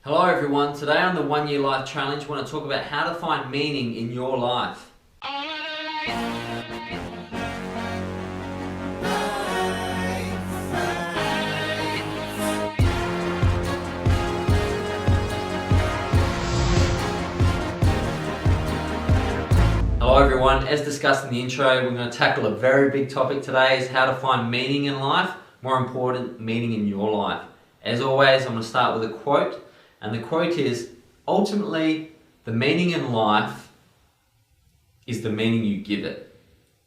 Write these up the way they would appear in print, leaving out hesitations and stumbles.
Hello everyone, today on the 1 Year Life Challenge I want to talk about how to find meaning in your life. Hello everyone, as discussed in the intro, we're going to tackle a very big topic today, is how to find meaning in life, more important, meaning in your life. As always, I'm going to start with a quote. And the quote is, ultimately, the meaning in life is the meaning you give it,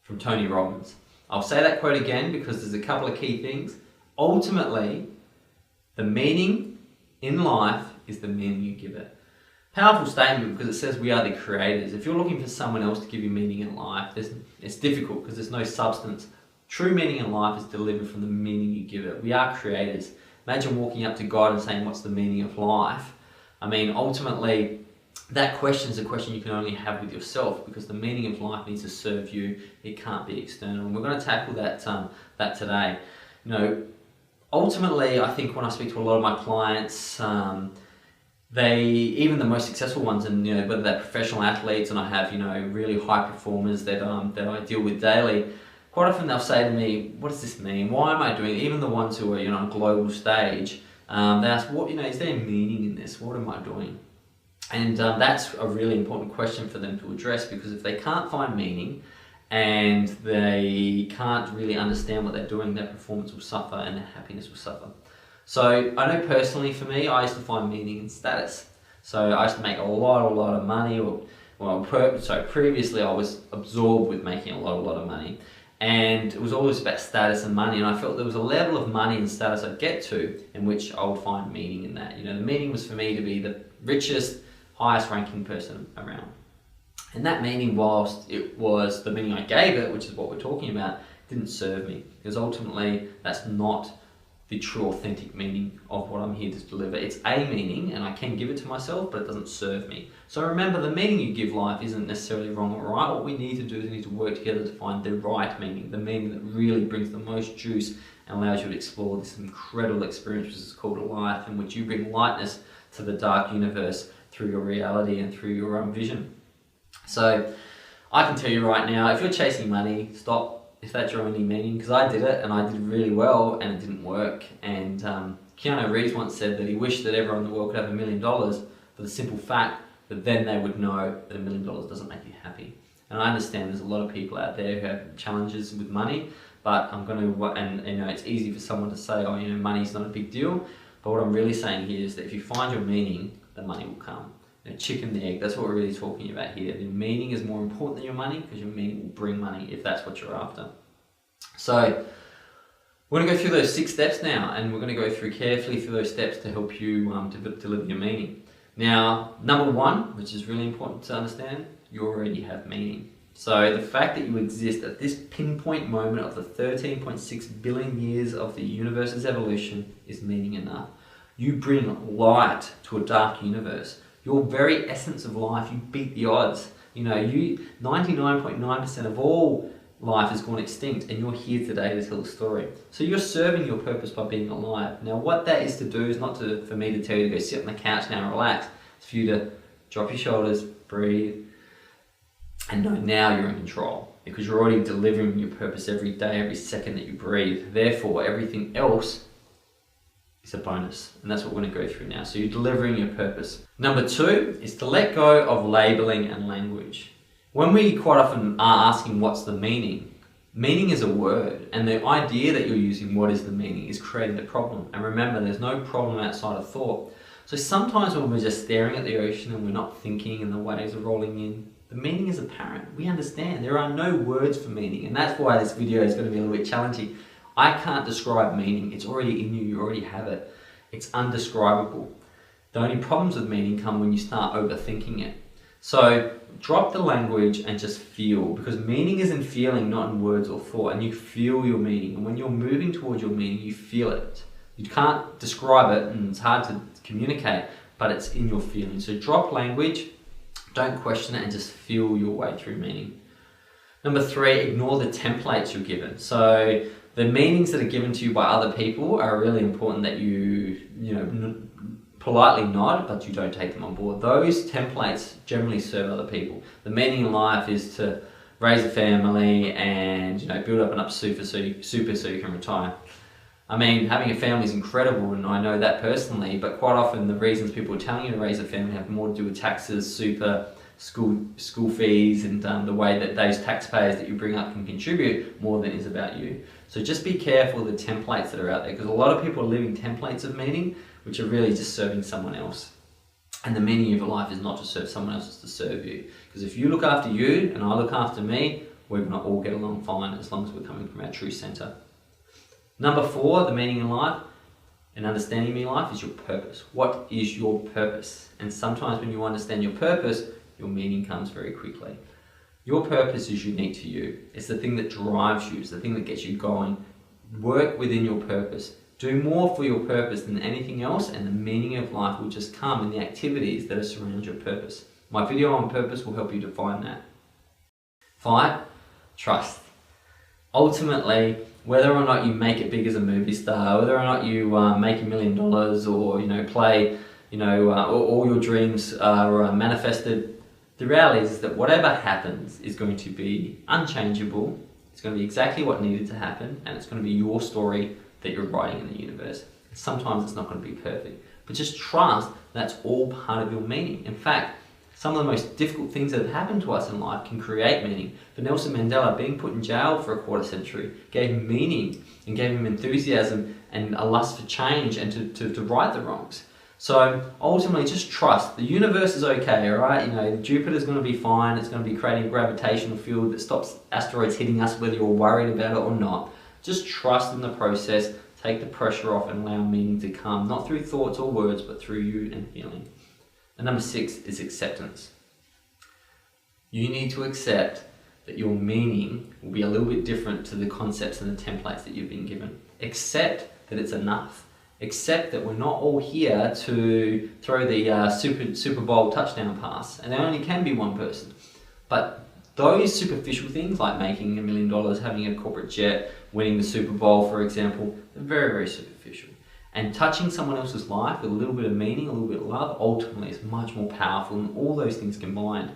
from Tony Robbins. I'll say that quote again because there's a couple of key things. Ultimately, the meaning in life is the meaning you give it. Powerful statement because it says we are the creators. If you're looking for someone else to give you meaning in life, it's difficult because there's no substance. True meaning in life is delivered from the meaning you give it. We are creators. Imagine walking up to God and saying, what's the meaning of life? I mean, ultimately, that question is a question you can only have with yourself because the meaning of life needs to serve you. It can't be external. And we're going to tackle that today. You know, ultimately, I think when I speak to a lot of my clients, even the most successful ones, and whether they're professional athletes, and I have really high performers that I deal with daily. Quite often they'll say to me, what does this mean? Why am I doing it? Even the ones who are on a global stage, they ask, what is there meaning in this? What am I doing? And that's a really important question for them to address, because if they can't find meaning and they can't really understand what they're doing, their performance will suffer and their happiness will suffer. So I know personally for me, I used to find meaning in status. So I used to make a lot of money, previously I was absorbed with making a lot of money. And it was always about status and money, and I felt there was a level of money and status I'd get to in which I would find meaning in that. The meaning was for me to be the richest, highest ranking person around. And that meaning, whilst it was the meaning I gave it, which is what we're talking about, didn't serve me. Because ultimately, that's not the true authentic meaning of what I'm here to deliver. It's a meaning, and I can give it to myself, but it doesn't serve me. So remember, the meaning you give life isn't necessarily wrong or right. What we need to do is we need to work together to find the right meaning, the meaning that really brings the most juice and allows you to explore this incredible experience, which is called a life, in which you bring lightness to the dark universe through your reality and through your own vision. So I can tell you right now, if you're chasing money, stop. If that's your only meaning, because I did it and I did really well and it didn't work. And Keanu Reeves once said that he wished that everyone in the world could have $1 million for the simple fact that then they would know that $1 million doesn't make you happy. And I understand there's a lot of people out there who have challenges with money, but I'm going to, and it's easy for someone to say, oh, money's not a big deal. But what I'm really saying here is that if you find your meaning, the money will come. Chicken and the egg, that's what we're really talking about here. The meaning is more important than your money, because your meaning will bring money if that's what you're after. So we're going to go through those 6 steps now, and we're going to go through carefully through those steps to help you deliver your meaning. Now, number 1, which is really important to understand, you already have meaning. So the fact that you exist at this pinpoint moment of the 13.6 billion years of the universe's evolution is meaning enough. You bring light to a dark universe. Your very essence of life, you beat the odds. 99.9% of all life has gone extinct, and you're here today to tell the story. So you're serving your purpose by being alive. Now, what that is to do is not for me to tell you to go sit on the couch now and relax. It's for you to drop your shoulders, breathe, and know now you're in control, because you're already delivering your purpose every day, every second that you breathe. Therefore, everything else is a bonus, and that's what we're going to go through now. So you're delivering your purpose. Number 2 is to let go of labeling and language. When we quite often are asking what's the meaning, meaning is a word, and the idea that you're using what is the meaning is creating the problem. And remember, there's no problem outside of thought. So sometimes when we're just staring at the ocean and we're not thinking and the waves are rolling in, the meaning is apparent. We understand there are no words for meaning, and that's why this video is going to be a little bit challenging. I can't describe meaning. It's already in you. You already have it. It's undescribable. The only problems with meaning come when you start overthinking it. So drop the language and just feel, because meaning is in feeling, not in words or thought, and you feel your meaning. And when you're moving towards your meaning, you feel it. You can't describe it, and it's hard to communicate, but it's in your feeling. So drop language, don't question it, and just feel your way through meaning. Number 3, ignore the templates you're given. So the meanings that are given to you by other people are really important that you politely nod, but you don't take them on board. Those templates generally serve other people. The meaning in life is to raise a family and build up enough super so you can retire. I mean, having a family is incredible, and I know that personally, but quite often the reasons people are telling you to raise a family have more to do with taxes, super, school fees, and the way that those taxpayers that you bring up can contribute more than it is about you. So just be careful of the templates that are out there, because a lot of people are living templates of meaning, which are really just serving someone else. And the meaning of your life is not to serve someone else, it's to serve you. Because if you look after you and I look after me, we're going to all get along fine as long as we're coming from our true center. Number 4, the meaning in life and understanding meaning in life is your purpose. What is your purpose? And sometimes when you understand your purpose, your meaning comes very quickly. Your purpose is unique to you. It's the thing that drives you. It's the thing that gets you going. Work within your purpose. Do more for your purpose than anything else, and the meaning of life will just come in the activities that surround your purpose. My video on purpose will help you define that. 5, trust. Ultimately, whether or not you make it big as a movie star, whether or not you make $1 million or play, all your dreams are manifested, the reality is that whatever happens is going to be unchangeable. It's going to be exactly what needed to happen, and it's going to be your story that you're writing in the universe. Sometimes it's not going to be perfect, but just trust that's all part of your meaning. In fact, some of the most difficult things that have happened to us in life can create meaning. For Nelson Mandela, being put in jail for a quarter century gave him meaning and gave him enthusiasm and a lust for change and to right the wrongs. So ultimately, just trust. The universe is okay, all right? Jupiter's going to be fine. It's going to be creating a gravitational field that stops asteroids hitting us, whether you're worried about it or not. Just trust in the process, take the pressure off, and allow meaning to come, not through thoughts or words, but through you and healing. And number 6 is acceptance. You need to accept that your meaning will be a little bit different to the concepts and the templates that you've been given. Accept that it's enough. Accept that we're not all here to throw the Super Bowl touchdown pass, and there only can be one person. But those superficial things like making $1 million, having a corporate jet, winning the Super Bowl, for example, they're very, very superficial. And touching someone else's life with a little bit of meaning, a little bit of love, ultimately is much more powerful than all those things combined.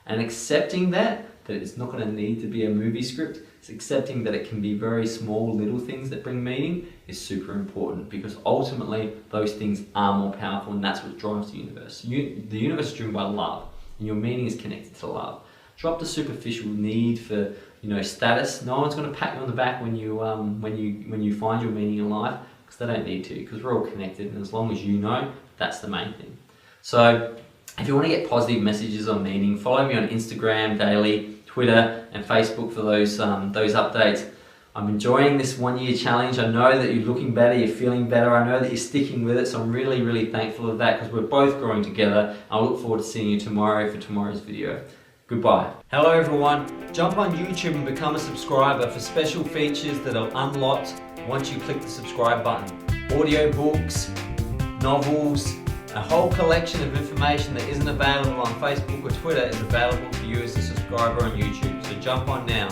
And accepting that it's not going to need to be a movie script, it's accepting that it can be very small little things that bring meaning is super important, because ultimately those things are more powerful, and that's what drives the universe. The universe is driven by love, and your meaning is connected to love. Drop the superficial need for status. No one's going to pat you on the back when you find your meaning in life, because they don't need to, because we're all connected, and as long as you know, that's the main thing. So if you want to get positive messages on meaning, follow me on Instagram daily, Twitter and Facebook for those updates. I'm enjoying this 1-year challenge. I know that you're looking better, you're feeling better. I know that you're sticking with it, so I'm really, really thankful of that, because we're both growing together. I look forward to seeing you tomorrow for tomorrow's video. Goodbye. Hello everyone. Jump on YouTube and become a subscriber for special features that are unlocked once you click the subscribe button. Audiobooks, novels, a whole collection of information that isn't available on Facebook or Twitter is available for you as a subscriber on YouTube. So jump on now.